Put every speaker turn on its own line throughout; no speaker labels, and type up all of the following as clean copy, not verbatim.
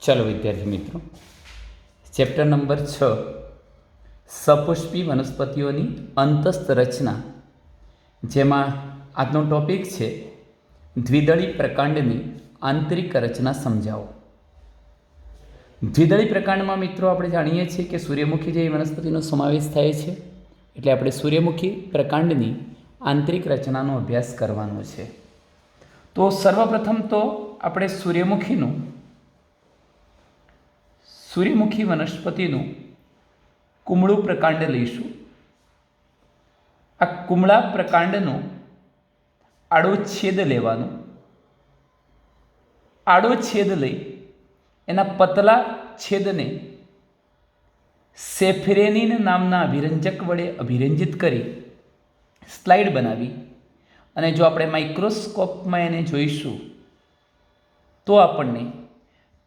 ચલો વિદ્યાર્થી મિત્રો, ચેપ્ટર નંબર 6 સપુષ્પી વનસ્પતિઓની અંતસ્થ રચના, જેમાં આજનો ટોપિક છે દ્વિદળી પ્રકાંડની આંતરિક રચના સમજાવો. દ્વિદળી પ્રકાંડમાં મિત્રો આપણે જાણીએ છીએ કે સૂર્યમુખી જેવી વનસ્પતિનો સમાવેશ થાય છે, એટલે આપણે સૂર્યમુખી પ્રકાંડની આંતરિક રચનાનો અભ્યાસ કરવાનો છે. તો સર્વપ્રથમ તો આપણે સૂર્યમુખી વનસ્પતિનું કુમળું પ્રકાંડ લઈશું. આ કુમળા પ્રકાંડનો આડો છેદ લેવાનો. આડો છેદ લઈ એના પતલા છેદને સેફ્રેનિન નામના અભિરંજક વડે અભિરંજિત કરી સ્લાઇડ બનાવી અને જો આપણે માઇક્રોસ્કોપમાં એને જોઈશું તો આપણને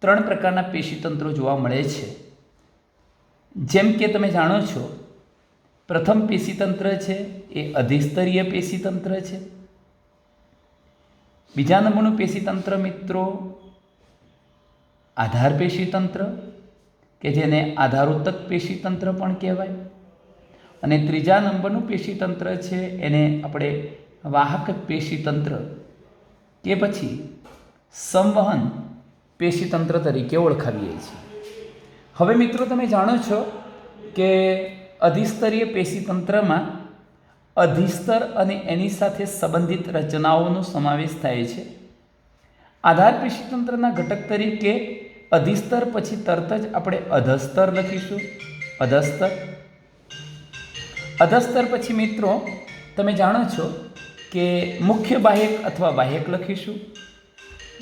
3 પ્રકારના પેશીતંત્રો જોવા મળે છે. જેમ કે તમે જાણો છો, પ્રથમ પેશીતંત્ર છે એ અધિસ્તરીય પેશીતંત્ર છે. બીજા નંબરનું પેશીતંત્ર મિત્રો આધાર પેશીતંત્ર, કે જેને આધારોત્તક પેશીતંત્ર પણ કહેવાય. અને ત્રીજા નંબરનું પેશીતંત્ર છે એને આપણે વાહક પેશીતંત્ર કે પછી સંવહન પેશીતંત્ર તરીકે ઓળખાવીએ છીએ. હવે મિત્રો તમે જાણો છો કે અધિસ્તરીય પેશીતંત્રમાં અધિસ્તર અને એની સાથે સંબંધિત રચનાઓનો સમાવેશ થાય છે. આધાર પેશીતંત્રના ઘટક તરીકે અધિસ્તર પછી તરત જ આપણે અધસ્તર લખીશું. અધસ્તર પછી મિત્રો તમે જાણો છો કે મુખ્ય બાહ્યક અથવા બાહ્યક લખીશું.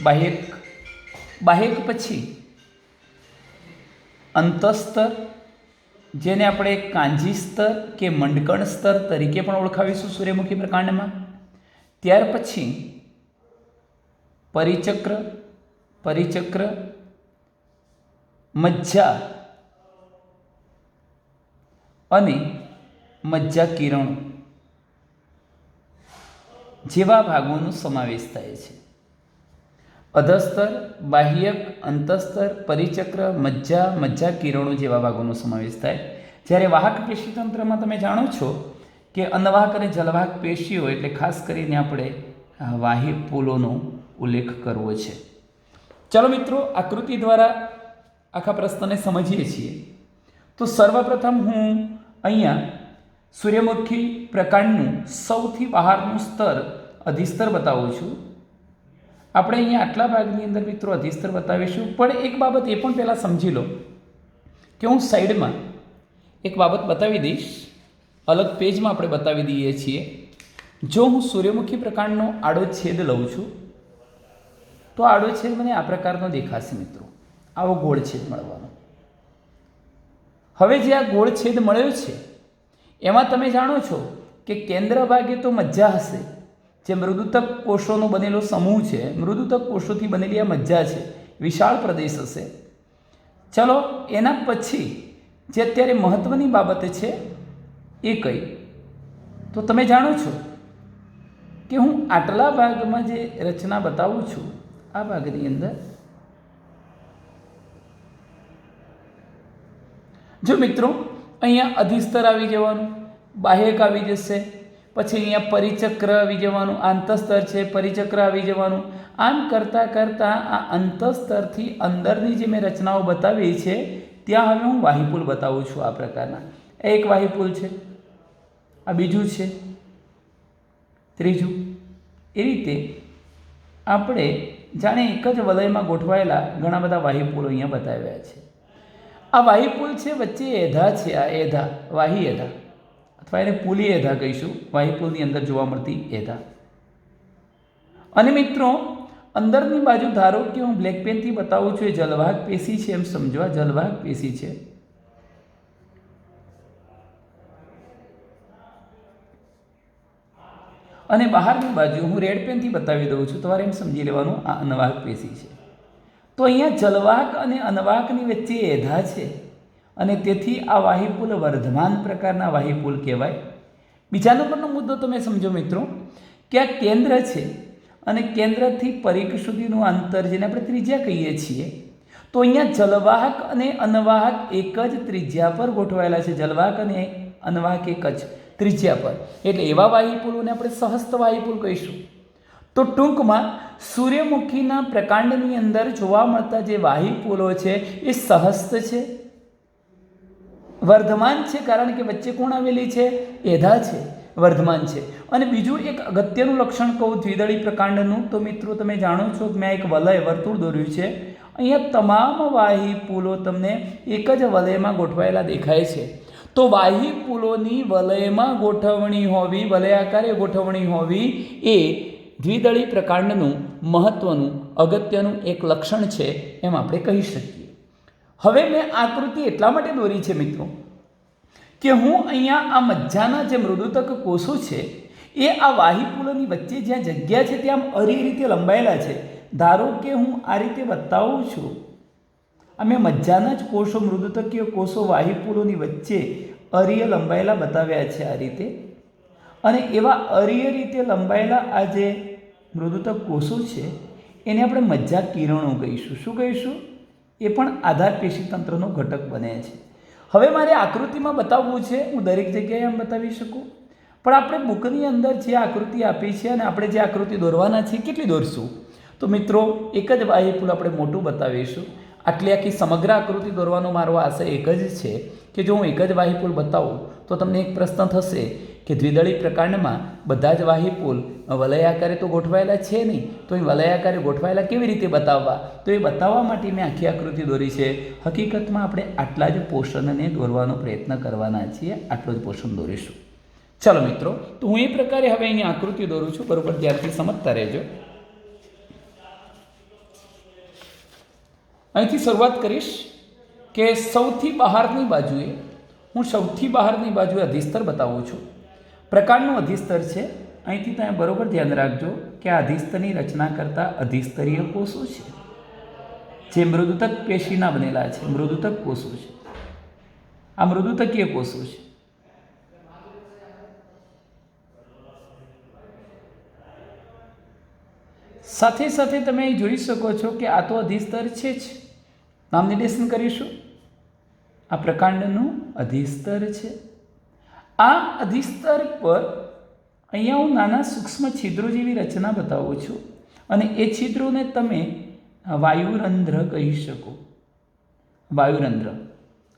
બાહ્યક પછી અંતસ્તર, જેને આપણે કાંજી સ્તર કે મંડકણ સ્તર તરીકે પણ ઓળખાવીશું સૂર્યમુખી પ્રકાંડમાં. ત્યાર પછી પરિચક્ર, મજ્જા અને મજ્જા કિરણો જેવા ભાગોનો સમાવેશ થાય છે. અધસ્તર, બાહ્યક, અંતસ્તર, પરિચક્ર, મજ્જા કિરણો જેવા ભાગોનો સમાવેશ થાય. જ્યારે વાહક પેશીતંત્રમાં તમે જાણો છો કે અન્નવાહક અને જલવાહક પેશીઓ, એટલે ખાસ કરીને આપણે વાહિપુલોનો ઉલ્લેખ કરવો છે. ચલો મિત્રો, આકૃતિ દ્વારા આખા પ્રશ્નને સમજીએ છીએ. તો સર્વપ્રથમ હું અહીંયા સૂર્યમુખી પ્રકાંડનું સૌથી બહારનું સ્તર અધિસ્તર બતાવું છું. આપણે અહીંયા આટલા ભાગની અંદર મિત્રો અધિસ્તર બતાવીશું. પણ એક બાબત એ પણ પહેલાં સમજી લો કે હું સાઈડમાં એક બાબત બતાવી દઈશ. અલગ પેજમાં આપણે બતાવી દઈએ છીએ. જો હું સૂર્યમુખી પ્રકાંડનો આડો છેદ લઉં છું તો આડો છેદ મને આ પ્રકારનો દેખાશે મિત્રો. આવો ગોળ છેદ મળવાનો. હવે જે આ ગોળ છેદ મળ્યો છે એમાં તમે જાણો છો કે કેન્દ્ર ભાગે તો મજ્જા હશે, જે મૃદુતક કોષોનો બનેલો સમૂહ છે. મૃદુતક કોષોથી બનેલી આ મજ્જા છે, વિશાળ પ્રદેશ હશે. ચલો, એના પછી જે અત્યારે મહત્વની બાબત છે એ કઈ, તો તમે જાણો છો કે હું આટલા ભાગમાં જે રચના બતાવું છું, આ ભાગની અંદર જો મિત્રો અહીંયા અધિસ્તર આવી જવાનું, બાહ્યક આવી જશે, પછી અહીંયા પરિચક્ર આવી જવાનું, આંતસ્તર છે, પરિચક્ર આવી જવાનું. આમ કરતાં કરતાં આ અંતસ્તરથી અંદરની જે મેં રચનાઓ બતાવી છે ત્યાં હવે હું વાહિપુલ બતાવું છું. આ પ્રકારના એક વાહિપુલ છે, આ બીજું છે, ત્રીજું. એ રીતે આપણે જાણે એક જ વલયમાં ગોઠવાયેલા ઘણા બધા વાહિપુલો અહીંયા બતાવ્યા છે. આ વાહિપુલ છે, વચ્ચે એધા છે. આ એધા, વાહી એધા અથવા એને પુલી એધા કહીશું, વાહિપુલની અંદર જોવા મળતી એધા. અને મિત્રો અંદરની બાજુ ધારો કે હું બ્લેક પેનથી બતાવું છું, એ જલવાહક પેશી છે એમ સમજો. આ જલવાહક પેશી છે. અને બહારની બાજુ હું રેડ પેનથી બતાવી દઉં છું, તમારે એમ સમજી લેવાનું આ અન્નવાહક પેશી છે. તો અહીંયા જલવાહક અને અન્નવાહકની વચ્ચે એધા છે અને તેથી આ વાહિપુલ વર્ધમાન પ્રકારના વાહિપુલ કહેવાય. બીજા નંબરનો મુદ્દો તમે સમજો મિત્રો કે આ કેન્દ્ર છે અને કેન્દ્રથી પરિઘ સુધીનું અંતર, જેને આપણે ત્રિજ્યા કહીએ છીએ, તો અહીંયા જલવાહક અને અનવાહક એક જ ત્રિજ્યા પર ગોઠવાયેલા છે. જલવાહક અને અનવાહક એક જ ત્રિજ્યા પર, એટલે એવા વાયુપુલોને આપણે સહસ્ત વાયુપુલ કહીશું. તો ટૂંકમાં સૂર્યમુખીના પ્રકાંડની અંદર જોવા મળતા જે વાયુપુલો છે એ સહસ્ત છે, વર્ધમાન છે, કારણ કે વચ્ચે કોણ આવેલી છે? એધા છે, વર્ધમાન છે. અને બીજું એક અગત્યનું લક્ષણ કહું દ્વિદળી પ્રકાંડનું, તો મિત્રો તમે જાણો છો કે મેં એક વલય વર્તુળ દોર્યું છે. અહીંયા તમામ વાયુપુલો તમને એક જ વલયમાં ગોઠવાયેલા દેખાય છે. તો વાયુપુલોની વલયમાં ગોઠવણી હોવી, વલયાકારે ગોઠવણી હોવી એ દ્વિદળી પ્રકાંડનું મહત્વનું અગત્યનું એક લક્ષણ છે એમ આપણે કહી શકીએ. હવે મેં આકૃતિ એટલા માટે દોરી છે મિત્રો કે હું અહીંયા આ મજ્જાના જે મૃદુતક કોષો છે એ આ વાયુપુલોની વચ્ચે જ્યાં જગ્યા છે ત્યાં અરી રીતે લંબાયેલા છે. ધારો કે હું આ રીતે બતાવું છું, અમે મજ્જાના જ કોષો, મૃદુતકીય કોષો વાયુપુલોની વચ્ચે અરીય લંબાયેલા બતાવ્યા છે આ રીતે. અને એવા અરીય રીતે લંબાયેલા આ જે મૃદુતક કોષો છે એને આપણે મજ્જા કિરણો કહીશું. શું કહીશું? એ પણ આધાર પેશીતંત્રનો ઘટક બને છે. હવે મારે આકૃતિમાં બતાવવું છે, હું દરેક જગ્યાએ આમ બતાવી શકું, પણ આપણે બુકની અંદર જે આકૃતિ આપી છે અને આપણે જે આકૃતિ દોરવાના છે કેટલી દોરશું? તો મિત્રો એક જ વાયુપુલ આપણે મોટું બતાવીશું. આટલી આખી સમગ્ર આકૃતિ દોરવાનો મારો આશય એક જ છે કે જો હું એક જ વાયુપુલ બતાવું તો તમને એક પ્રશ્ન થશે કે દ્વિદળી પ્રકાંડમાં બધા જ વાયુપુલ વલયાકારે તો ગોઠવાયેલા છે નહીં, તો એ વલયાકારે ગોઠવાયેલા કેવી રીતે બતાવવા? તો એ બતાવવા માટે મેં આખી આકૃતિ દોરી છે. હકીકતમાં આપણે આટલા જ પોર્શનને દોરવાનો પ્રયત્ન કરવાના છીએ, આટલો જ પોર્શન દોરીશું. ચાલો મિત્રો, તો હું એ પ્રકારે હવે અહીંયા આકૃતિ દોરું છું, બરોબર ધ્યાનથી સમજતા રહેજો. અહીંથી શરૂઆત કરીશ કે સૌથી બહારની બાજુએ, હું સૌથી બહારની બાજુએ અધિસ્તર બતાવું છું. પ્રકાંડનું અધિસ્તર છે. અહીંથી તમે બરોબર ધ્યાન રાખજો કે આ અધિસ્તરની રચના કરતા અધિસ્તરીય કોષો છે જે મૃદુતક પેશીના બનેલા છે, મૃદુતક કોષો છે. આ મૃદુતકીય કોષો છે. સાથે સાથે તમે જોઈ શકો છો કે આ તો અધિસ્તર છે જ, નામ નિર્દેશન કરીશું. આ પ્રકાંડનું અધિસ્તર છે. આ અધિસ્તર પર અહીંયા હું નાના સૂક્ષ્મ છિદ્રો જેવી રચના બતાવું છું અને એ છિદ્રોને તમે વાયુરંધ્ર કહી શકો. વાયુરંધ્ર,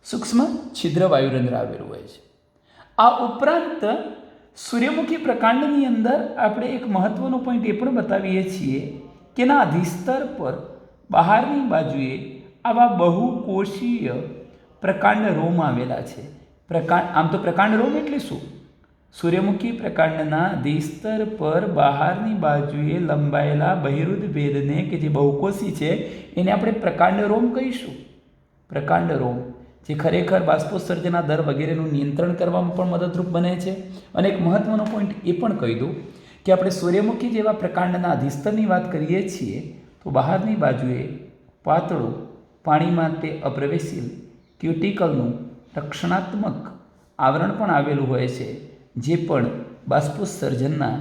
સૂક્ષ્મ છિદ્ર વાયુરંધ્ર આવેલું હોય છે. આ ઉપરાંત સૂર્યમુખી પ્રકાંડની અંદર આપણે એક મહત્વનો પોઈન્ટ એ પણ બતાવીએ છીએ કે ના અધિસ્તર પર બહારની બાજુએ આવા બહુકોષીય પ્રકાંડ રોમ આવેલા છે. આમ તો પ્રકાંડ રોમ એટલે શું? સૂર્યમુખી પ્રકાંડના અધિસ્તર પર બહારની બાજુએ લંબાયેલા બહિરુદ ભેદને કે જે બહુકોષી છે એને આપણે પ્રકાંડ રોમ કહીશું. પ્રકાંડ રોમ જે ખરેખર બાષ્પોત્સર્જનના દર વગેરેનું નિયંત્રણ કરવામાં પણ મદદરૂપ બને છે. અને એક મહત્વનો પોઈન્ટ એ પણ કહી દઉં કે આપણે સૂર્યમુખી જેવા પ્રકાંડના અધિસ્તરની વાત કરીએ છીએ તો બહારની બાજુએ પાતળું પાણીમાં તે અપ્રવેશીલ ક્યુટિકલનું રક્ષણાત્મક આવરણ પણ આવેલું હોય છે જે પણ બાષ્પોત્સર્જનના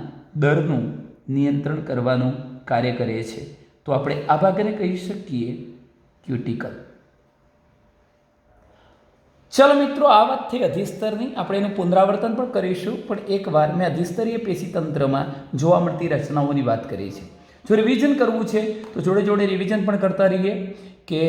દરનું નિયંત્રણ કરવાનું કાર્ય કરે છે. તો આપણે આ ભાગને કહી શકીએ ક્યુટિકલ. ચલો મિત્રો, આ વાત થઈ અધિસ્તરની. આપણે એનું પુનરાવર્તન પણ કરીશું, પણ એકવાર મેં અધિસ્તરીય પેશીતંત્રમાં જોવા મળતી રચનાઓની વાત કરી છે. જો રિવિઝન કરવું છે તો જોડે જોડે રિવિઝન પણ કરતા રહીએ કે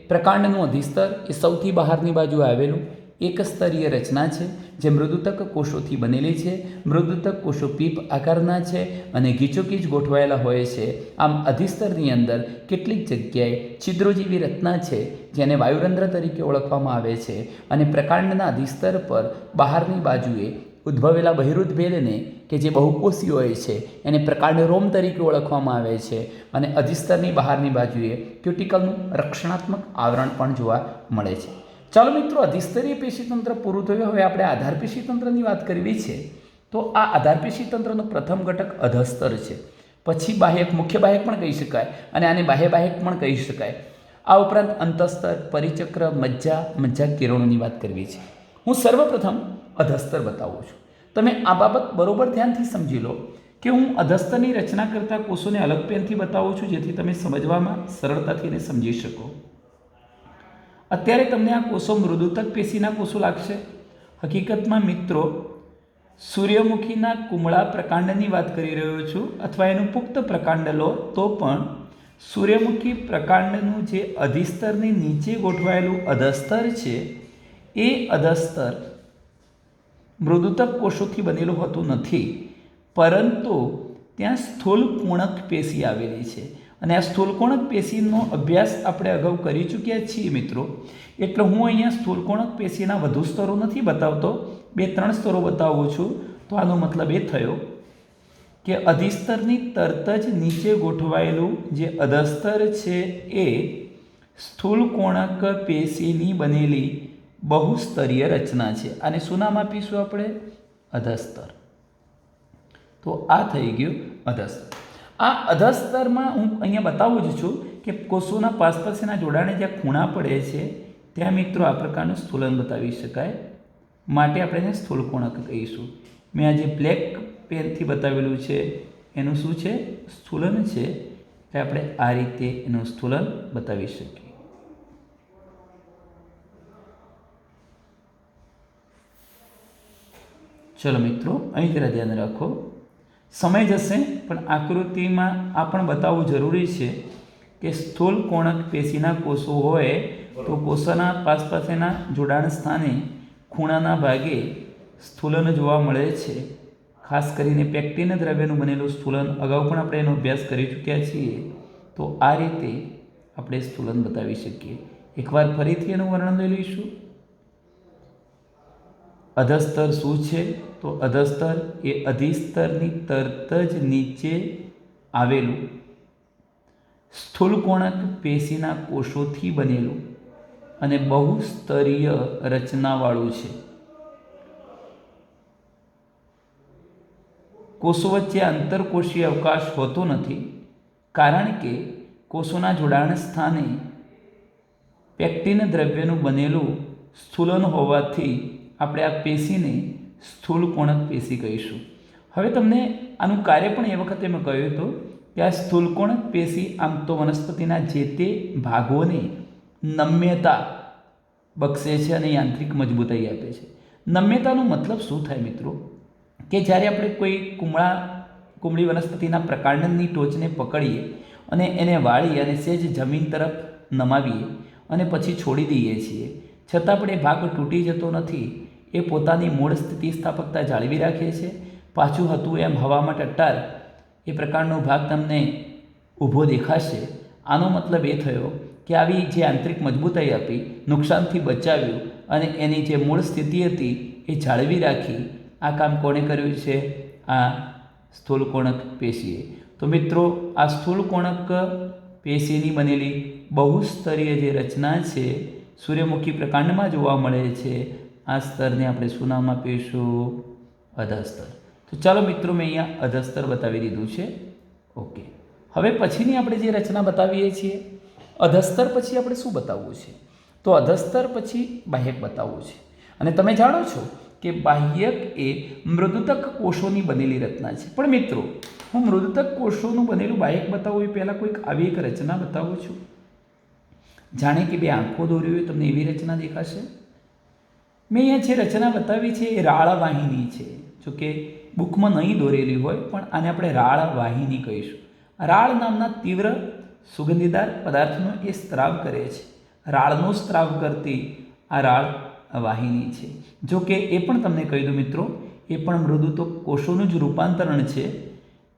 પ્રકાંડનું અધિસ્તર એ સૌથી બહારની બાજુ આવેલું એક સ્તરીય રચના છે જે મૃદુતક કોષોથી બનેલી છે. મૃદુતક કોષો પીપ આકારના છે અને ગીચોગીચ ગોઠવાયેલા હોય છે. આમ અધિસ્તરની અંદર કેટલીક જગ્યાએ છિદ્રો જેવી રચના છે જેને વાયુરંધ્ર તરીકે ઓળખવામાં આવે છે. અને પ્રકાંડના અધિસ્તર પર બહારની બાજુએ ઉદ્ભવેલા બહિરુદ ભેદને કે જે બહુકોષી હોય છે એને પ્રકાંડ રોમ તરીકે ઓળખવામાં આવે છે. અને અધિસ્તરની બહારની બાજુએ ક્યુટિકલનું રક્ષણાત્મક આવરણ પણ જોવા મળે છે. ચાલો મિત્રો, અધિસ્તરીય પેશીતંત્ર પૂરું થયું. હવે આપણે આધાર પેશીતંત્રની વાત કરવી છે. તો આ આધાર પેશીતંત્રનો પ્રથમ ઘટક અધસ્તર છે. પછી બાહ્યક, મુખ્ય બાહ્યક પણ કહી શકાય અને આને બાહ્ય બાહ્યક પણ કહી શકાય. આ ઉપરાંત અંતસ્તર, પરિચક્ર, મજ્જા કિરણોની વાત કરવી છે. હું સર્વપ્રથમ અધસ્તર બતાવું છું. તમે આ બાબત બરોબર ધ્યાનથી સમજી લો કે હું અધસ્તરની રચના કરતા કોષોને અલગ પેનથી બતાવું છું જેથી તમે સમજવામાં સરળતાથી એને સમજી શકો. અત્યારે તમને આ કોષો મૃદુતક પેશીના કોષો લાગશે. હકીકતમાં મિત્રો સૂર્યમુખીના કુમળા પ્રકાંડની વાત કરી રહ્યો છું, અથવા એનું પુખ્ત પ્રકાંડ લો તો પણ સૂર્યમુખી પ્રકાંડનું જે અધિસ્તરની નીચે ગોઠવાયેલું અધસ્તર છે એ અધસ્તર મૃદુતક કોષોથી બનેલું હોતું નથી, પરંતુ ત્યાં સ્થૂલકોણક પેશી આવેલી છે. અને આ સ્થૂલકોણક પેશીનો અભ્યાસ આપણે અગાઉ કરી ચૂક્યા છીએ મિત્રો. એટલે હું અહીંયા સ્થૂલકોણક પેશીના વધુ સ્તરો નથી બતાવતો, 2-3 સ્તરો બતાવું છું. તો આનો મતલબ એ થયો કે અધિસ્તરની તરત જ નીચે ગોઠવાયેલું જે અધસ્તર છે એ સ્થૂલકોણક પેશીની બનેલી બહુસ્તરીય રચના છે. આને શું નામ આપીશું આપણે? અધસ્તર. તો આ થઈ ગયું અધસ્તર. આ અધસ્તરમાં હું અહીંયા બતાવું જ છું કે કોષોના પાસપાસના જોડાણે જ્યાં ખૂણા પડે છે ત્યાં મિત્રો આ પ્રકારનું સ્થૂલન બતાવી શકાય, માટે આપણે એને સ્થૂલકોણક કહીશું. મેં આ જે બ્લેક પેનથી બતાવેલું છે એનું શું છે? સ્થૂલન છે. એટલે આપણે આ રીતે એનું સ્થૂલન બતાવી શકીએ. ચલો મિત્રો, અહીં જરા ધ્યાન રાખો. સમય જશે પણ આકૃતિમાં આ પણ બતાવવું જરૂરી છે કે સ્થૂલકોણક પેશીના કોષો હોય તો કોષોના પાસપાસના જોડાણ સ્થાને ખૂણાના ભાગે સ્થૂલન જોવા મળે છે. ખાસ કરીને પેક્ટિન દ્રવ્યનું બનેલું સ્થૂલન અગાઉ પણ આપણે એનો અભ્યાસ કરી ચૂક્યા છીએ. તો આ રીતે આપણે સ્થૂલન બતાવી શકીએ. એકવાર ફરીથી એનું વર્ણન લઈ લઈશું. અધસ્તર શું છે? તો અધસ્તર એ અધિસ્તરની તરત જ નીચે આવેલું સ્થૂલકોણક પેશીના કોષોથી બનેલું અને બહુસ્તરીય રચનાવાળું છે. કોષો વચ્ચે આંતરકોષીય અવકાશ હોતો નથી, કારણ કે કોષોના જોડાણ સ્થાને પેક્ટિન દ્રવ્યનું બનેલું સ્થૂલન હોવાથી આપણે આ પેશીને સ્થૂલકોણક પેશી કહીશું. હવે તમને આનું કાર્ય પણ એ વખતે મેં કહ્યું હતું કે આ સ્થૂલકોણક પેશી આમ તો વનસ્પતિના જે તે ભાગોને નમ્યતા બક્ષે છે અને યાંત્રિક મજબૂતાઈ આપે છે. નમ્યતાનો મતલબ શું થાય મિત્રો? કે જ્યારે આપણે કોઈ કુમળી વનસ્પતિના પ્રકાંડની ટોચને પકડીએ અને એને વાળી અને સહેજ જમીન તરફ નમાવીએ અને પછી છોડી દઈએ છીએ, છતાં પણ એ ભાગ તૂટી જતો નથી. એ પોતાની મૂળ સ્થિતિસ્થાપકતા જાળવી રાખે છે. પાછું હતું એમ હવામાં ટટ્ટાર એ પ્રકારનો ભાગ તમને ઊભો દેખાશે. આનો મતલબ એ થયો કે આવી જે આંતરિક મજબૂતાઈ આપી, નુકસાનથી બચાવ્યું અને એની જે મૂળ સ્થિતિ હતી એ જાળવી રાખી. આ કામ કોણે કર્યું છે? આ સ્થૂલકોણક પેશીએ. તો મિત્રો, આ સ્થૂલકોણક પેશીની બનેલી બહુસ્તરીય જે રચના છે સૂર્યમુખી પ્રકાંડમાં જોવા મળે છે. આ સ્તરને આપણે શું નામ આપીશું? અધસ્તર. તો ચાલો મિત્રો, મેં અહીંયા અધસ્તર બતાવી દીધું છે. ઓકે, હવે પછીની આપણે જે રચના બતાવીએ છીએ, અધસ્તર પછી આપણે શું બતાવવું છે? તો અધસ્તર પછી બાહ્યક બતાવવું છે. અને તમે જાણો છો કે બાહ્યક એ મૃદુતક કોષોની બનેલી રચના છે. પણ મિત્રો, હું મૃદુતક કોષોનું બનેલું બાહ્યક બતાવું એ પહેલાં કોઈક આવી એક રચના બતાવું છું. જાણે કે બે આંખો દોરી હોય, તમને એવી રચના દેખાશે. મેં અહીંયા જે રચના બતાવી છે એ રાળ વાહિની છે. જોકે બુકમાં નહીં દોરેલી હોય, પણ આને આપણે રાળ વાહિની કહીશું. રાળ નામના તીવ્ર સુગંધીદાર પદાર્થનો એ સ્ત્રાવ કરે છે. રાળનો સ્ત્રાવ કરતી આ રાળ વાહિની છે. જોકે એ પણ તમને કહી દઉં મિત્રો, એ પણ મૃદુતક કોષોનું જ રૂપાંતરણ છે,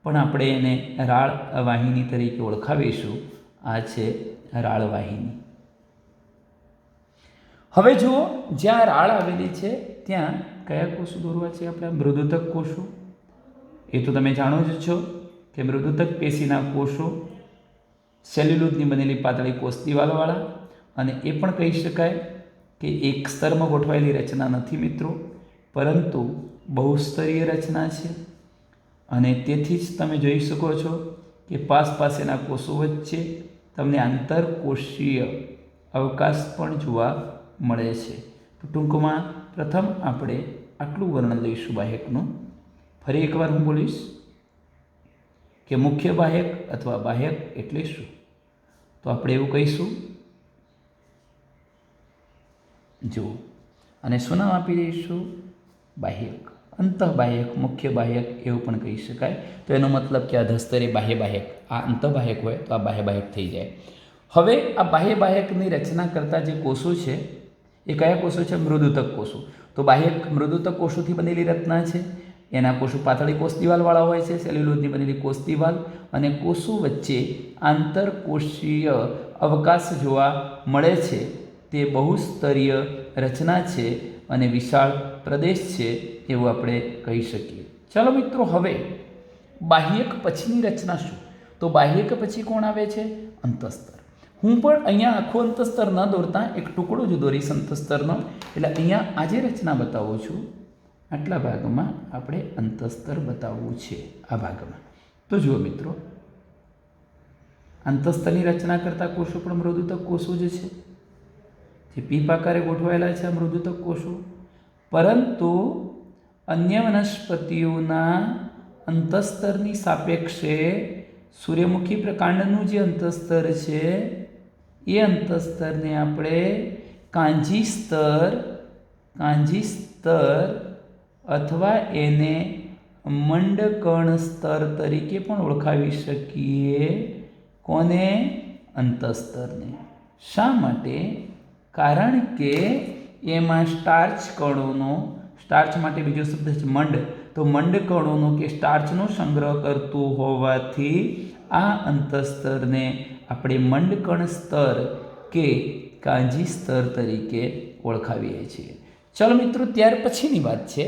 પણ આપણે એને રાળ વાહિની તરીકે ઓળખાવીશું. આ છે રાળ વાહિની. હવે જુઓ, જ્યાં રાળ આવેલી છે ત્યાં કયા કોષો દોરવા છે? આપણે મૃદુતક કોષો. એ તો તમે જાણો જ છો કે મૃદુતક પેશીના કોષો સેલ્યુલોઝની બનેલી પાતળી કોષ દિવાલવાળા, અને એ પણ કહી શકાય કે એક સ્તરમાં ગોઠવાયેલી રચના નથી મિત્રો, પરંતુ બહુસ્તરીય રચના છે. અને તેથી જ તમે જોઈ શકો છો કે પાસેના કોષો વચ્ચે તમને આંતરકોષીય અવકાશ પણ જોવા મળે છે. તો ટૂંકમાં પ્રથમ આપણે આટલું વર્ણન લઈશું બાહ્યકનું. ફરી એકવાર હું બોલીશ કે મુખ્ય બાહ્યક અથવા બાહ્યક એટલે શું? તો આપણે એવું કહીશું જુઓ, અને શું નામ આપી દઈશું? બાહ્યક. અંતઃબાહ્યક, મુખ્ય બાહ્યક એવું પણ કહી શકાય. તો એનો મતલબ કે અધસ્તર એ બાહ્ય બાહ્યક, આ અંતઃબાહ્યક હોય તો આ બાહ્ય બાહ્યક થઈ જાય. હવે આ બાહ્ય બાહ્યકની રચના કરતા જે કોષો છે એ કયા કોષો છે? મૃદુતક કોષો. તો બાહ્યક મૃદુતક કોષોથી બનેલી રચના છે. એના કોષો પાતળી કોષ દિવાલવાળા હોય છે, સેલ્યુલોઝની બનેલી કોષ દિવાલ, અને કોષો વચ્ચે આંતરકોષીય અવકાશ જોવા મળે છે. તે બહુસ્તરીય રચના છે અને વિશાળ પ્રદેશ છે એવું આપણે કહી શકીએ. ચાલો મિત્રો, હવે બાહ્યક પછીની રચના શું? તો બાહ્યક પછી કોણ આવે છે? અંતસ્તર. હું પણ અહીંયા આખું અંતસ્તર ન દોરતા એક ટુકડો જ દોરીશ અંતસ્તરનો. એટલે અહીંયા આજે રચના બતાવું છું, આટલા ભાગમાં આપણે અંતસ્તર બતાવવું છે, આ ભાગમાં. તો જુઓ મિત્રો, અંતસ્તરની રચના કરતા કોષો પણ મૃદુતક કોષો જ છે, જે પીપ આકારે ગોઠવાયેલા છે આ મૃદુતક કોષો. પરંતુ અન્ય વનસ્પતિઓના અંતસ્તરની સાપેક્ષે સૂર્યમુખી પ્રકાંડનું જે અંતસ્તર છે એ અંતસ્તરને આપણે કાંજી સ્તર અથવા એને મંડકણ સ્તર તરીકે પણ ઓળખાવી શકીએ. કોને? અંતસ્તરને. શા માટે? કારણ કે એમાં સ્ટાર્ચ કણોનો, સ્ટાર્ચ માટે બીજો શબ્દ છે મંડ, તો મંડ કણોનો કે સ્ટાર્ચનો સંગ્રહ કરતું હોવાથી આ અંતસ્તરને આપણે મંડકણ સ્તર કે કાંજી સ્તર તરીકે ઓળખાવીએ છીએ. ચાલો મિત્રો, ત્યાર પછીની વાત છે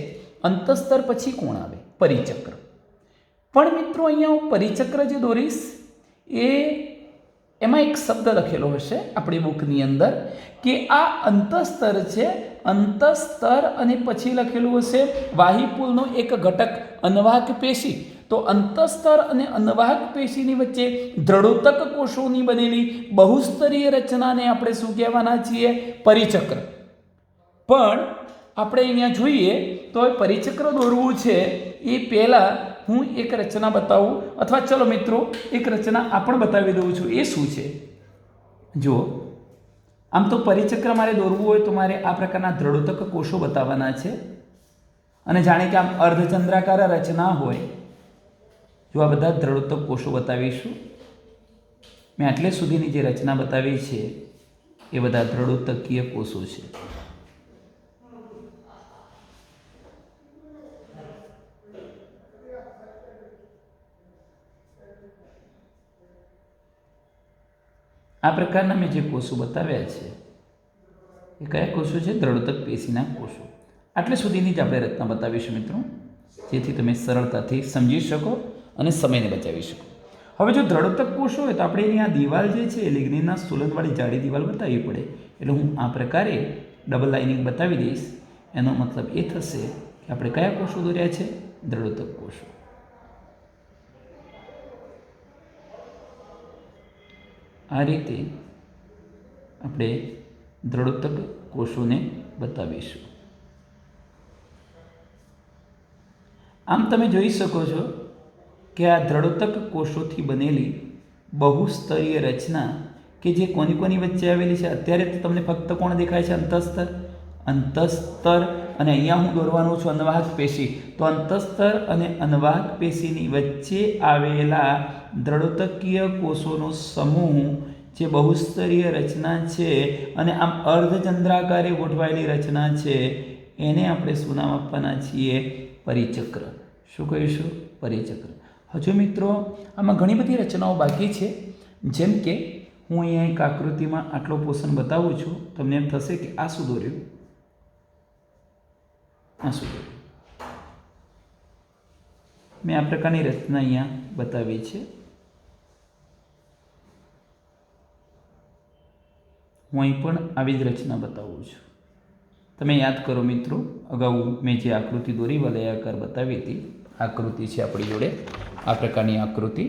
અંતસ્તર પછી કોણ આવે? પરિચક્ર. પણ મિત્રો, અહીંયા હું પરિચક્ર જે દોરીશ એમાં એક શબ્દ લખેલો હશે આપણી બુકની અંદર કે આ અંતસ્તર છે. અંતસ્તર અને પછી લખેલું હશે વાહિપુલનો એક ઘટક અન્વાહક પેશી. તો અંતસ્તર અને અન્વાહક પેશીની વચ્ચે દ્રઢોતક કોષોની બનેલી બહુસ્તરીય રચનાને આપણે શું કહેવાના છીએ? પરિચક્ર. પણ આપણે અહીંયા જોઈએ તો પરિચક્ર દોરવું છે એ પહેલાં હું એક રચના બતાવું, અથવા ચલો મિત્રો એક રચના આ પણ બતાવી દઉં છું. એ શું છે? જુઓ, આમ તો પરિચક્ર મારે દોરવું હોય તો મારે આ પ્રકારના દ્રઢોતક કોષો બતાવવાના છે. અને જાણે કે આમ અર્ધચંદ્રાકાર રચના હોય, જો આ બધા દ્રઢોતક કોષો બતાવીશું. મેં આટલે સુધીની જે રચના બતાવી છે એ બધા દ્રઢોતકીય કોષો છે. આ પ્રકારના મેં જે કોષો બતાવ્યા છે એ કયા કોષો છે? દ્રઢોતક પેશીના કોષો. આટલે સુધીની જ આપણે રચના બતાવીશું મિત્રો, જેથી તમે સરળતાથી સમજી શકો અને સમયને બચાવી શકો. હવે જો દ્રઢોતક કોષો હોય તો આપણે એની આ દિવાલ જે છે એ લિગ્નિનના સ્તુલનવાળી જાડી દિવાલ બતાવવી પડે. એટલે હું આ પ્રકારે ડબલ લાઇનિંગ બતાવી દઈશ. એનો મતલબ એ થશે કે આપણે કયા કોષો દોર્યા છે? દ્રઢોતક કોષો. આ રીતે આપણે દ્રઢોતક કોષોને બતાવીશું. આમ તમે જોઈ શકો છો કે આ દ્રઢોતક કોષોથી બનેલી બહુસ્તરીય રચના કે જે કોની કોની વચ્ચે આવેલી છે. અત્યારે તો તમને ફક્ત કોણ દેખાય છે? અંતસ્તર. અને અહીંયા હું દોરવાનો છું અન્વાહક પેશી. તો અંતસ્તર અને અન્વાહક પેશીની વચ્ચે આવેલા દ્રઢોતકીય કોષોનો સમૂહ જે બહુસ્તરીય રચના છે અને આમ અર્ધચંદ્રાકારે ગોઠવાયેલી રચના છે એને આપણે શું નામ આપવાના છીએ? પરિચક્ર. શું કહીશું? પરિચક્ર. હજુ મિત્રો આમાં ઘણી બધી રચનાઓ બાકી છે. જેમ કે હું અહીંયા એક આકૃતિમાં આટલો પોર્શન બતાવું છું. તમને એમ થશે કે આ શું દોર્યું? આ શું દોર્યું? મેં આ પ્રકારની રચના અહીંયા બતાવી છે. હું અહીં પણ આવી જ રચના બતાવું છું. તમે યાદ કરો મિત્રો, અગાઉ મેં જે આકૃતિ દોરી વલયાકાર બતાવી હતી, આકૃતિ છે આપણી જોડે આ પ્રકારની આકૃતિ.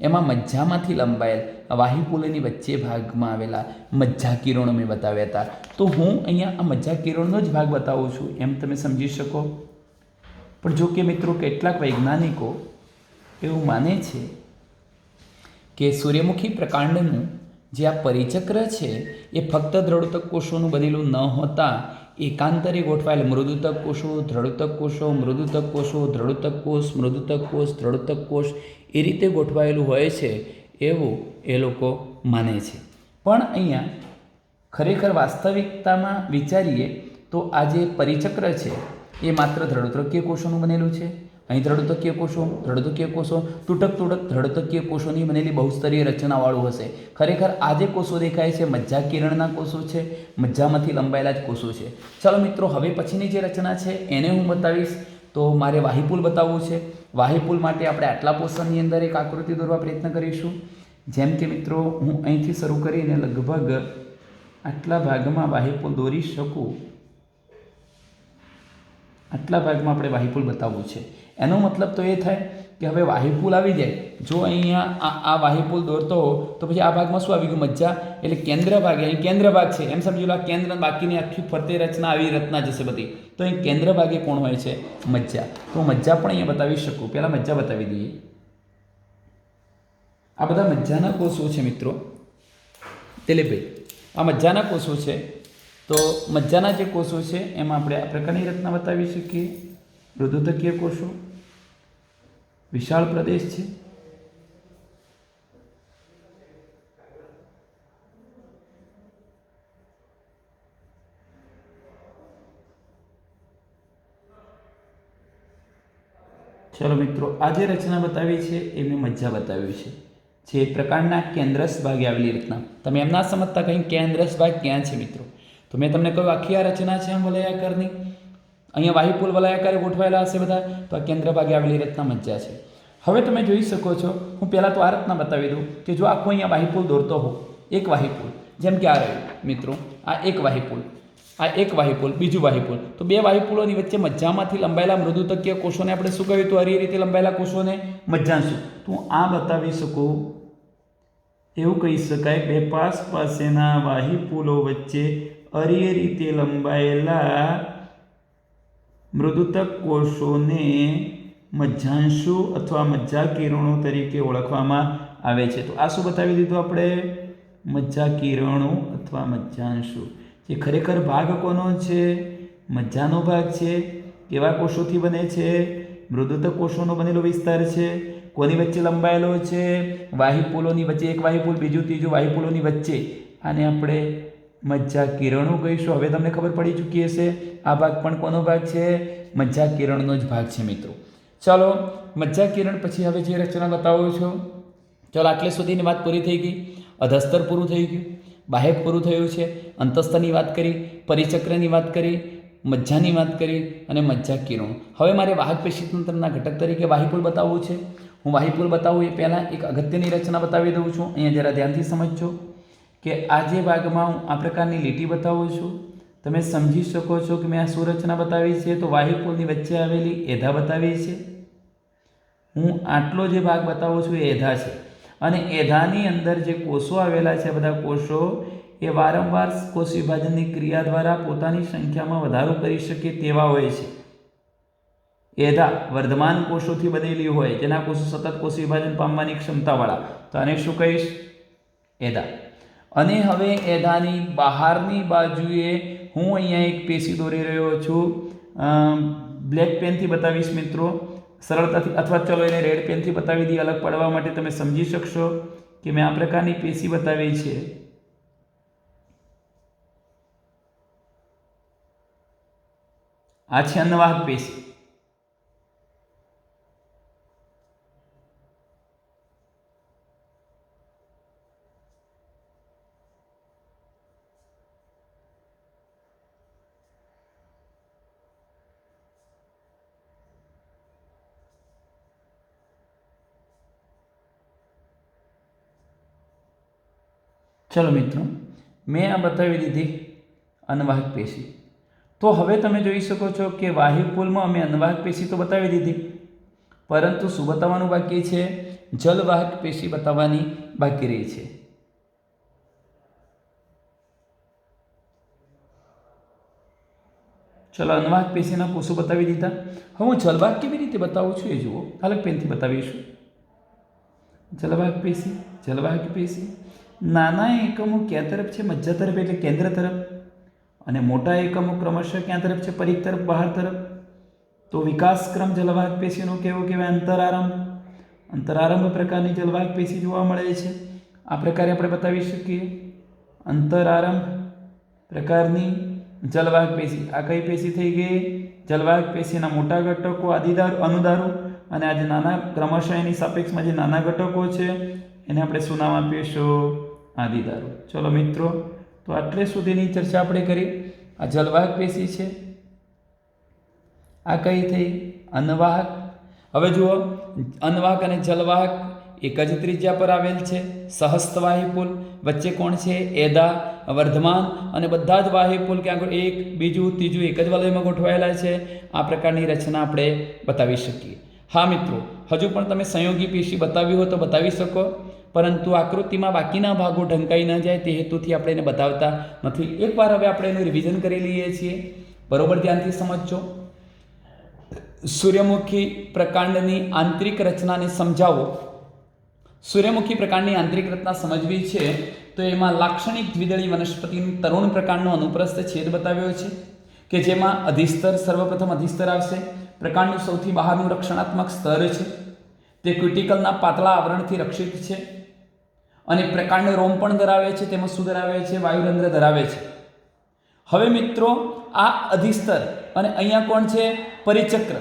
એમાં મજ્જામાંથી લંબાયેલ વાહિપુલની વચ્ચે ભાગમાં આવેલા મજ્જા કિરણો મેં બતાવ્યા હતા. તો હું અહીંયા આ મજ્જા કિરણનો જ ભાગ બતાવું છું, એમ તમે સમજી શકો. પણ જો કે મિત્રો કેટલાક વૈજ્ઞાનિકો એવું માને છે કે સૂર્યમુખી પ્રકાંડનું જે આ પરિચક્ર છે એ ફક્ત દ્રઢોતક કોષોનું બનેલું ન હોતા એકાંતરે ગોઠવાયેલ મૃદુતક કોષો, દ્રઢોતક કોષો, મૃદુતક કોષો, દ્રઢોતક કોષ, મૃદુતક કોષ, દ્રઢોતક કોષ એ રીતે ગોઠવાયેલું હોય છે એવું એ લોકો માને છે. પણ અહીંયા ખરેખર વાસ્તવિકતામાં વિચારીએ તો આ જે પરિચક્ર છે એ માત્ર દ્રઢોતકીય કોષોનું બનેલું છે. અહીં દ્રઢોતકીય કોષો તૂટક દ્રઢોતકીય કોષોની બનેલી બહુસ્તરીય રચનાવાળું હશે. ખરેખર આ જે કોષો દેખાય છે મજ્જા કિરણના કોષો છે, મજ્જામાંથી લંબાયેલા જ કોષો છે. ચાલો મિત્રો, હવે પછીની જે રચના છે એને હું બતાવીશ. તો મારે વાહિપુલ બતાવવું છે. વાહિપુલ માટે આપણે આટલા પોર્શનની અંદર એક આકૃતિ દોરવા પ્રયત્ન કરીશું. જેમ કે મિત્રો, હું અહીંથી શરૂ કરીને લગભગ આટલા ભાગમાં વાહિપુલ દોરી શકું. આટલા ભાગમાં આપણે વાહિપુલ બતાવવું છે. એનો મતલબ તો એ થાય કે હવે વાહિપુલ આવી જાય. જો અહીંયા આ વાહિપુલ દોરતો હો તો પછી આ ભાગમાં શું આવી ગયું? મજ્જા. એટલે કેન્દ્ર ભાગ, અહીં કેન્દ્ર ભાગ છે એમ સમજી લો. આ કેન્દ્ર, બાકીની આખી ફરતે રચના આવી રચના જશે બધી. તો અહીં કેન્દ્ર ભાગે કોણ હોય છે? મજ્જા. તો મજ્જા પણ અહીંયા બતાવી શકું. પહેલાં મજ્જા બતાવી દઈએ. આ બધા મજ્જાના કોષો છે મિત્રો. દિલીપભાઈ, આ મજ્જાના કોષો છે. તો મજ્જાના જે કોષો છે એમાં આપણે આ પ્રકારની રચના બતાવી શકીએ. મૃદુતકીય કોષો, વિશાળ પ્રદેશ છે. ચલો મિત્રો, આ જે રચના બતાવી છે એ મેં મજ્જા બતાવ્યું છે. જે પ્રકારના કેન્દ્રસ ભાગે આવેલી રચના. તમે એમ ના સમજતા કંઈ કેન્દ્રસ ભાગ ક્યાં છે મિત્રો. તો મેં તમને કહ્યું આખી આ રચના છે આમ વલયાકારની. અહીંયા વાહિપુલ વલયાકારે ગોઠવાયેલા હશે બધા. તો આ કેન્દ્ર ભાગે આવેલી રચના મજ્જા છે. હવે તમે જોઈ શકો છો, હું પહેલાં તો આ રચના બતાવી દઉં કે જો આખો અહીંયા વાહિપુલ દોરતો હો, એક વાહિપુલ, જેમ કે આ રહ્યું મિત્રો, આ એક વાહિપુલ, આ એક વાહિપુલ, બીજું વાહિપુલ. તો બે વાહિપુલોની વચ્ચે મજ્જામાંથી લંબાયેલા મૃદુતકીય કોષોને આપણે શું કહ્યું? તો અરી રીતે લંબાયેલા કોષોને મજ્જાંશુ. તો હું આ બતાવી શકું. એવું કહી શકાય બે પાસેના વાહિપુલો વચ્ચે અરીય રીતે લંબાયેલા મૃદુતક કોષોને મજ્જાંશુ અથવા મજ્જા કિરણો તરીકે ઓળખવામાં આવે છે. તો આ શું બતાવી દીધું આપણે? મજ્જા કિરણો અથવા મજ્જાંશુ. જે ખરેખર ભાગ કોનો છે? મજ્જાનો ભાગ છે. કેવા કોષોથી બને છે? મૃદુતક કોષોનો બનેલો વિસ્તાર છે. કોની વચ્ચે લંબાયેલો છે? વાહિપુલોની વચ્ચે. એક વાહિપુલ, બીજું ત્રીજું વાહિપુલોની વચ્ચે. આને આપણે મજ્જા કિરણો કહીશું. હવે તમને ખબર પડી ચૂકી હશે આ ભાગ પણ કોનો ભાગ છે? મજ્જા કિરણનો જ ભાગ છે મિત્રો. ચાલો, મજ્જા કિરણ પછી હવે જે રચના બતાવો છો. ચાલો, આટલે સુધીની વાત પૂરી થઈ ગઈ. અધસ્તર પૂરું થઈ ગયું, બાહ્યક પૂરું થયું છે, અંતસ્તરની વાત કરી, પરિચક્રની વાત કરી, મજ્જાની વાત કરી અને મજ્જા કિરણો. હવે મારે વાહક પેશીતંત્રના ઘટક તરીકે વાહિપુલ બતાવવું છે. હું વાહિપુલ બતાવું એ પહેલાં એક અગત્યની રચના બતાવી દઉં છું. અહીંયા જરા ધ્યાનથી સમજજો કે આ જે ભાગમાં હું આ પ્રકારની લીટી બતાવું છું, તમે સમજી શકો છો કે મેં આ શું રચના બતાવી છે? તો વાહિપુલની વચ્ચે આવેલી એધા બતાવી છે. હું આટલો જે ભાગ બતાવું છું એ એધા છે. અને એધાની અંદર જે કોષો આવેલા છે, બધા કોષો એ વારંવાર કોષ વિભાજનની ક્રિયા દ્વારા પોતાની સંખ્યામાં વધારો કરી શકે તેવા હોય છે. એધા વર્ધમાન કોષોથી બનેલી હોય, જેના કોષો સતત કોષ વિભાજન પામવાની ક્ષમતાવાળા. તો આને શું કહીશ? એધા. અને હવે એધાની બહારની બાજુએ હું અહીંયા એક પેશી દોરી રહ્યો છું. બ્લેક પેનથી બતાવીશ મિત્રો સરળતાથી, અથવા ચલો એને રેડ પેનથી બતાવી દઈએ અલગ પડવા માટે. તમે સમજી શકશો કે મેં આ પ્રકારની પેશી બતાવી છે. આ છે અન્નવાહક પેશી. ચલો મિત્રો, મેં આ બતાવી દીધી અન્નવાહક પેશી. તો હવે તમે જોઈ શકો છો કે વાહિપુલમાં અમે અન્નવાહક પેશી તો બતાવી દીધી, પરંતુ શું બતાવવાનું બાકી છે? જલવાહક પેશી બતાવવાની બાકી રહી છે. ચલો, અન્નવાહક પેશીના કોષો બતાવી દીધા. હવે હું જલવાહક કેવી રીતે બતાવું છું એ જુઓ. અલગ પેનથી બતાવીશું. જલવાહક પેશી, જલવાહક પેશી. નાના એકમો ક્યાં તરફ છે? મજ્જા તરફ એટલે કેન્દ્ર તરફ. અને મોટા એકમો ક્રમશઃ ક્યાં તરફ છે? પરિઘ તરફ, બહાર તરફ. તો વિકાસક્રમ જલવાહક પેશીનો કેવો કહેવાય? અંતરારંભ. અંતરારંભ પ્રકારની જલવાહક પેશી જોવા મળે છે. આ પ્રકારે આપણે બતાવી શકીએ. અંતરારંભ પ્રકારની જલવાહક પેશી. આ કઈ પેશી થઈ ગઈ? જલવાહક પેશીના મોટા ઘટકો આદિદાරු, અનુદાරු, અને આ જે નાના ક્રમશઃ એની સાપેક્ષમાં જે નાના ઘટકો છે એને આપણે શું નામ આપીશું? આદિદાරු. ચલો મિત્રો, તો આટલે સુધીની ચર્ચા આપણે કરી. આ જલવાહક પેશી છે. આ કઈ થઈ? અનવાહક. હવે જુઓ, અનવાહક અને જલવાહક એક જ ત્રિજ્યા પર આવેલ છે. સહસ્ત વાહિપુલ. વચ્ચે કોણ છે? એદા, વર્ધમાન, અને બધા જ વાહિપુલ ક્યાં એક, બીજું, ત્રીજું એક જ વલયમાં ગોઠવાયેલા છે. આ પ્રકારની રચના આપણે બતાવી શકીએ. હા મિત્રો, હજુ પણ તમે સંયોગી પેશી બતાવી હોય તો બતાવી શકો, પરંતુ આકૃતિમાં બાકીના ભાગો ઢંકાઈ ન જાય તે હેતુથી આપણે એને બતાવતા નથી. એકવાર હવે આપણે એનું રિવિઝન કરી લઈએ છીએ. બરોબર ધ્યાનથી સમજજો. સૂર્યમુખી પ્રકાંડની આંતરિક રચનાને સમજાવો. સૂર્યમુખી પ્રકાંડની આંતરિક રચના સમજવી છે તો એમાં લાક્ષણિક દ્વિદળી વનસ્પતિનું તરુણ પ્રકાંડનો અનુપ્રસ્થ છેદ બતાવ્યો છે કે જેમાં અધિસ્તર, સર્વપ્રથમ અધિસ્તર આવશે. પ્રકાંડનું સૌથી બહારનું રક્ષણાત્મક સ્તર છે. તે ક્યુટિકલના પાતળા આવરણથી રક્ષિત છે અને પ્રકાંડ રોમ પણ ધરાવે છે. તેમાં શું ધરાવે છે? વાયુરંધ્ર ધરાવે છે. હવે મિત્રો, આ અધિસ્તર અને અહીંયા કોણ છે? પરિચક્ર.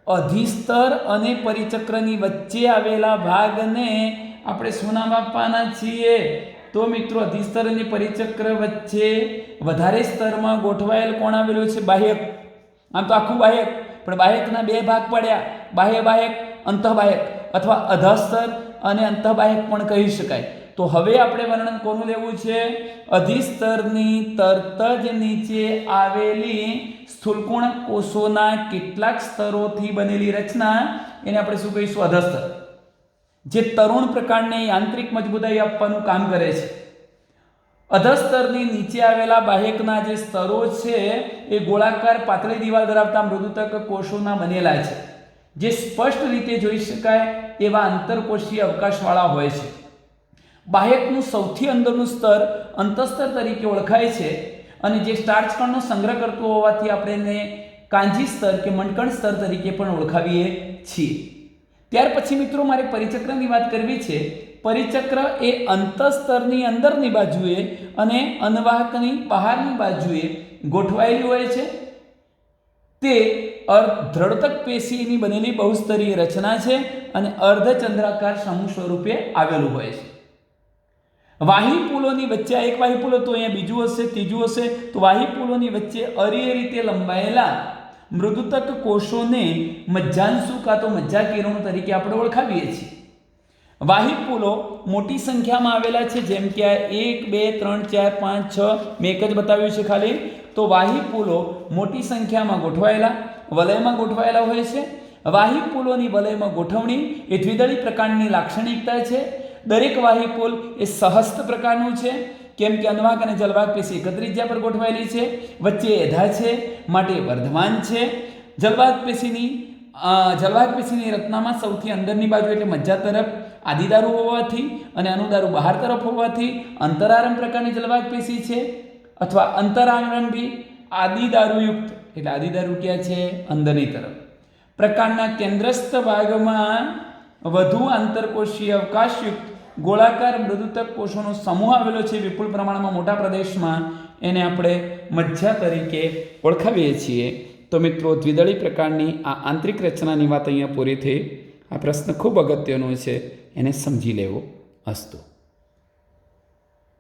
અધિસ્તર અને પરિચક્રની વચ્ચે આવેલા ભાગને આપણે શું નામ આપવાના છીએ? તો મિત્રો, અધિસ્તર અને પરિચક્ર વચ્ચે વધારે સ્તરમાં ગોઠવાયેલ કોણ આવેલું છે? બાહ્યક. આમ તો આખું બાહ્યક, પણ બાહ્યકના બે ભાગ પડ્યા. બાહ્ય બાહ્યક, અંતઃબાહ્યક, અથવા અધસ્તર અને અંતઃબાહ્યક પણ કહી શકાય. તો હવે આપણે વર્ણન કોનું લેવું છે? અધિસ્તરની તરત જ નીચે આવેલી સ્થૂલકોણ કોષોના કેટલાક સ્તરોથી બનેલી રચના, એને આપણે શું કહીશું? અધસ્તર. જે તરુણ પ્રકારને યાંત્રિક મજબૂતાઈ આપવાનું કામ કરે છે. અધસ્તરની નીચે આવેલા બાહ્યકના જે સ્તરો છે એ ગોળાકાર પાતળી દિવાલ ધરાવતા મૃદુતક કોષોના બનેલા છે, જે સ્પષ્ટ રીતે જોઈ શકાય એવા આંતરકોષીય અવકાશવાળા હોય છે. બાહ્યકનું સૌથી અંદરનું સ્તર અંતસ્તર તરીકે ઓળખાય છે અને જે સ્ટાર્ચ કણનો સંગ્રહ કરતું હોવાથી આપણે એને કાંજી સ્તર કે મંડકણ સ્તર તરીકે પણ ઓળખાવીએ છીએ. ત્યાર પછી મિત્રો, મારે પરિચક્રની વાત કરવી છે. પરિચક્ર એ અંતસ્તરની અંદરની બાજુએ અને અનવાહકની બહારની બાજુએ ગોઠવાયેલી હોય છે. તે દ્રઢતક પેશીની બનેલી બહુસ્તરીય રચના છે અને અર્ધચંદ્રાકાર સમૂહ સ્વરૂપે આવેલું હોય છે. વાહિપુલોની વચ્ચે એક વાહિપુલ તો અહીંયા બીજું હશે, ત્રીજું હશે. તો વાહિપુલોની વચ્ચે અરીય રીતે લંબાયેલા મૃદુતક કોષોને મજ્જાંશુ કાં તો મજ્જા કિરણો તરીકે આપણે ઓળખાવીએ છીએ. વાહિપુલો મોટી સંખ્યામાં આવેલા છે, જેમ કે 1, 2, 3, 4, 5, 6 મેં એક જ બતાવ્યું છે ખાલી. તો વાહિપુલો મોટી સંખ્યામાં ગોઠવાયેલા વલયમાં ગોઠવાયેલા હોય છે. વાહિપુલોની વલયમાં ગોઠવણી એ દ્વિદળી પ્રકારની લાક્ષણિકતા છે. દરેક વાહિપુલ એ સહસ્ત પ્રકારનું છે, કેમ કે અનવાહક અને જલવાહક પેશી એક ત્રિજ્યા પર ગોઠવાયેલી છે. વચ્ચે એધા છે, માટે વર્ધમાન છે. જલવાહક પેશીની રચનામાં સૌથી અંદરની બાજુ એટલે મજ્જા તરફ આદિદારુ હોવાથી અને અનુદારુ બહાર તરફ હોવાથી અંતરારંભ પ્રકારની જલવાહક પેશી છે, અથવા અંતરારંભી આદિદારુયુક્ત. એટલે આદિદારુ ક્યાં છે? અંદરની તરફ. પ્રકારના કેન્દ્રસ્થ ભાગમાં વધુ આંતરકોષીય અવકાશયુક્ત ગોળાકાર મૃદુતક કોષોનો સમૂહ આવેલો છે વિપુલ પ્રમાણમાં મોટા પ્રદેશમાં. એને આપણે મજ્જા તરીકે ઓળખાવીએ છીએ. તો મિત્રો, દ્વિદળી પ્રકારની આ આંતરિક રચનાની વાત અહીંયા પૂરી થઈ. આ પ્રશ્ન ખૂબ અગત્યનો છે, એને સમજી લેવો. અસ્તુ.